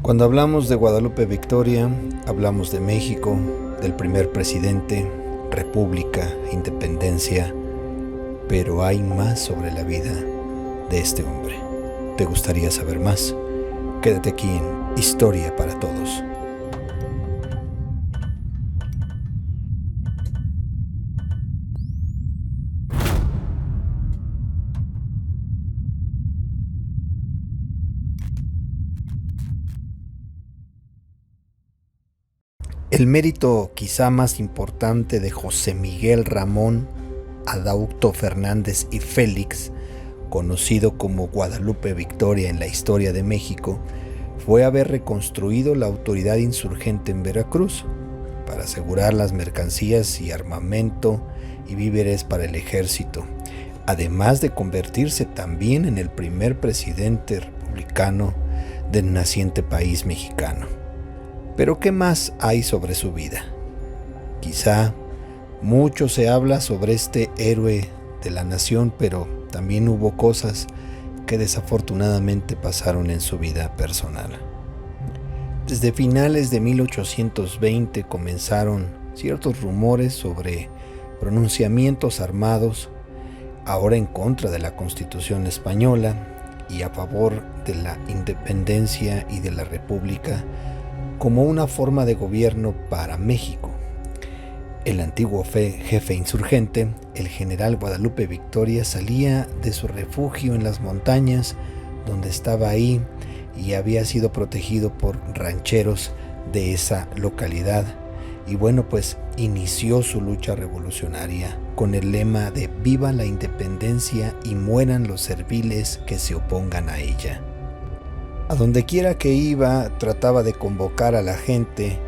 Cuando hablamos de Guadalupe Victoria, hablamos de México, del primer presidente, república, independencia, pero hay más sobre la vida de este hombre. ¿Te gustaría saber más? Quédate aquí en Historia para Todos. El mérito quizá más importante de José Miguel Ramón Adauto Fernández y Félix, conocido como Guadalupe Victoria en la historia de México, fue haber reconstruido la autoridad insurgente en Veracruz para asegurar las mercancías y armamento y víveres para el ejército, además de convertirse también en el primer presidente republicano del naciente país mexicano. Pero ¿qué más hay sobre su vida? Quizá mucho se habla sobre este héroe de la nación, pero también hubo cosas que desafortunadamente pasaron en su vida personal. Desde finales de 1820 comenzaron ciertos rumores sobre pronunciamientos armados, ahora en contra de la Constitución española y a favor de la independencia y de la República, como una forma de gobierno para México. El antiguo jefe insurgente, el general Guadalupe Victoria, salía de su refugio en las montañas, donde estaba ahí, y había sido protegido por rancheros de esa localidad. Y bueno, pues inició su lucha revolucionaria con el lema de "Viva la independencia y mueran los serviles que se opongan a ella". A donde quiera que iba, trataba de convocar a la gente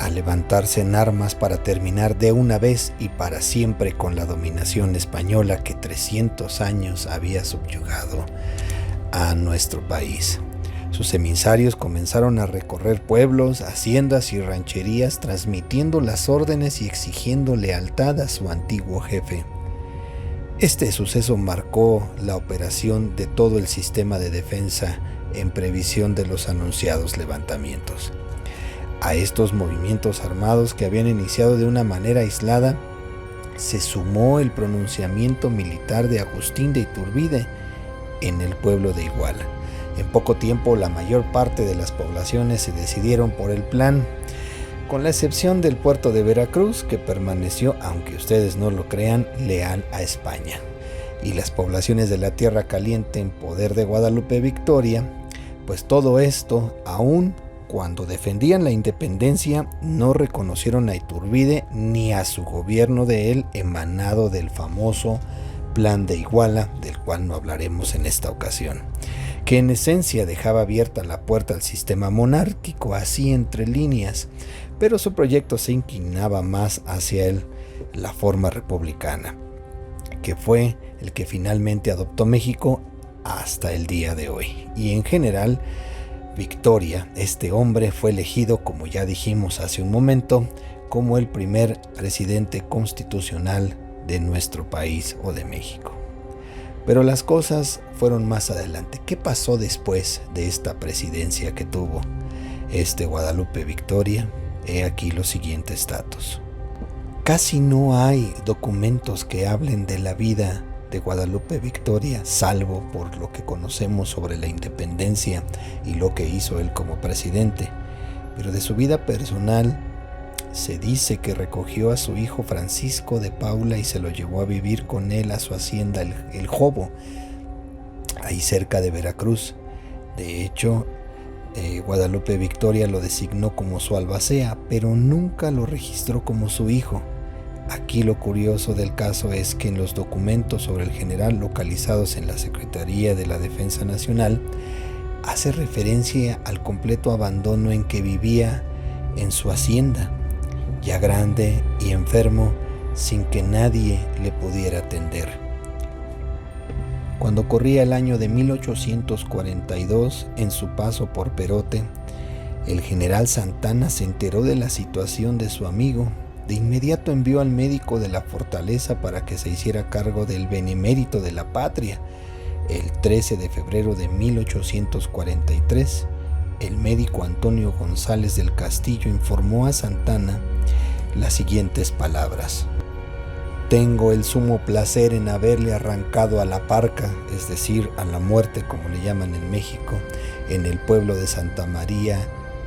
a levantarse en armas para terminar de una vez y para siempre con la dominación española que 300 años había subyugado a nuestro país. Sus emisarios comenzaron a recorrer pueblos, haciendas y rancherías, transmitiendo las órdenes y exigiendo lealtad a su antiguo jefe. Este suceso marcó la operación de todo el sistema de defensa en previsión de los anunciados levantamientos. A estos movimientos armados que habían iniciado de una manera aislada, se sumó el pronunciamiento militar de Agustín de Iturbide en el pueblo de Iguala. En poco tiempo, la mayor parte de las poblaciones se decidieron por el plan, con la excepción del puerto de Veracruz, que permaneció, aunque ustedes no lo crean, leal a España. Y las poblaciones de la Tierra Caliente en poder de Guadalupe Victoria, pues todo esto, aún cuando defendían la independencia, no reconocieron a Iturbide ni a su gobierno de él emanado del famoso Plan de Iguala, del cual no hablaremos en esta ocasión, que en esencia dejaba abierta la puerta al sistema monárquico, así entre líneas, pero su proyecto se inclinaba más hacia la forma republicana, que fue el que finalmente adoptó México hasta el día de hoy. Y en general, Victoria, este hombre, fue elegido, como ya dijimos hace un momento, como el primer presidente constitucional de nuestro país o de México. Pero las cosas fueron más adelante. ¿Qué pasó después de esta presidencia que tuvo Guadalupe Victoria? He aquí los siguientes datos. Casi no hay documentos que hablen de la vida de Guadalupe Victoria, salvo por lo que conocemos sobre la independencia y lo que hizo él como presidente. Pero de su vida personal se dice que recogió a su hijo Francisco de Paula y se lo llevó a vivir con él a su hacienda el Jobo, ahí cerca de Veracruz. De hecho, Guadalupe Victoria lo designó como su albacea, pero nunca lo registró como su hijo. Aquí lo curioso del caso es que en los documentos sobre el general localizados en la Secretaría de la Defensa Nacional, hace referencia al completo abandono en que vivía en su hacienda, ya grande y enfermo, sin que nadie le pudiera atender. Cuando corría el año de 1842, en su paso por Perote, el general Santana se enteró de la situación de su amigo. De inmediato envió al médico de la fortaleza para que se hiciera cargo del benemérito de la patria. El 13 de febrero de 1843, el médico Antonio González del Castillo informó a Santana las siguientes palabras: tengo el sumo placer en haberle arrancado a la parca, es decir, a la muerte como le llaman en México, en el pueblo de Santa María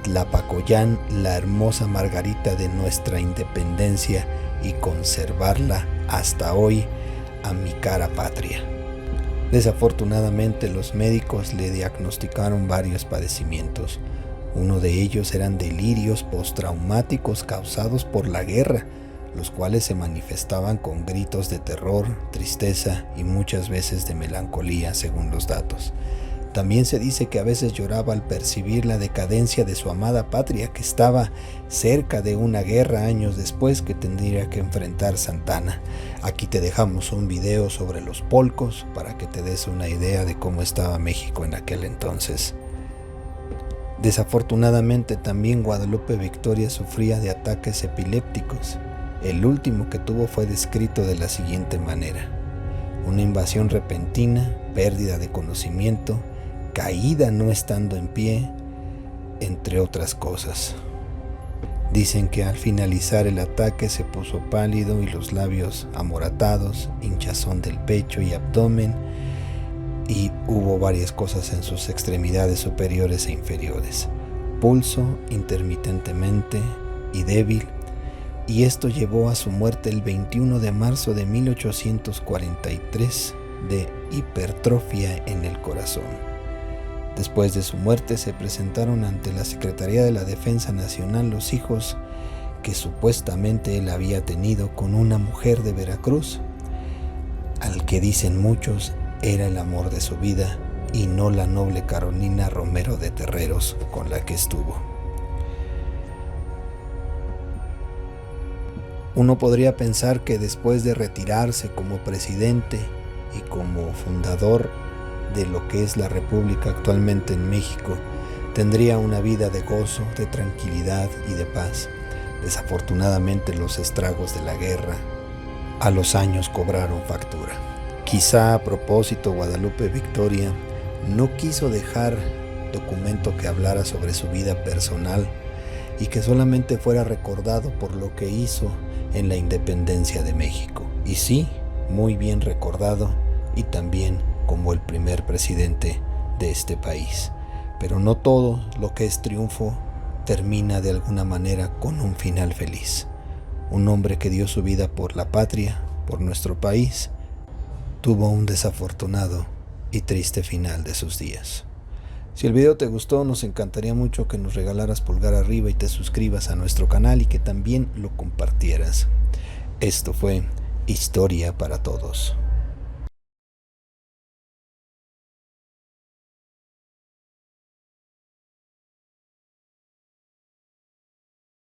Tlapacoyán, la hermosa margarita de nuestra independencia, y conservarla hasta hoy a mi cara patria. Desafortunadamente los médicos le diagnosticaron varios padecimientos. Uno de ellos eran delirios postraumáticos causados por la guerra, los cuales se manifestaban con gritos de terror, tristeza y muchas veces de melancolía, según los datos. También se dice que a veces lloraba al percibir la decadencia de su amada patria, que estaba cerca de una guerra años después que tendría que enfrentar Santana. Aquí te dejamos un video sobre los polcos para que te des una idea de cómo estaba México en aquel entonces. Desafortunadamente también Guadalupe Victoria sufría de ataques epilépticos. El último que tuvo fue descrito de la siguiente manera: una invasión repentina, pérdida de conocimiento, caída no estando en pie, entre otras cosas. Dicen que al finalizar el ataque se puso pálido y los labios amoratados, hinchazón del pecho y abdomen, y hubo varias cosas en sus extremidades superiores e inferiores. Pulso intermitentemente y débil, y esto llevó a su muerte el 21 de marzo de 1843 de hipertrofia en el corazón. Después de su muerte se presentaron ante la Secretaría de la Defensa Nacional los hijos que supuestamente él había tenido con una mujer de Veracruz, al que dicen muchos era el amor de su vida y no la noble Carolina Romero de Terreros con la que estuvo. Uno podría pensar que después de retirarse como presidente y como fundador de lo que es la República actualmente en México, tendría una vida de gozo, de tranquilidad y de paz. Desafortunadamente los estragos de la guerra a los años cobraron factura. Quizá a propósito Guadalupe Victoria no quiso dejar documento que hablara sobre su vida personal y que solamente fuera recordado por lo que hizo en la independencia de México. Y sí, muy bien recordado, y también como el primer presidente de este país. Pero no todo lo que es triunfo termina de alguna manera con un final feliz. Un hombre que dio su vida por la patria, por nuestro país, tuvo un desafortunado y triste final de sus días. Si el video te gustó, nos encantaría mucho que nos regalaras pulgar arriba y te suscribas a nuestro canal y que también lo compartieras. Esto fue Historia para Todos.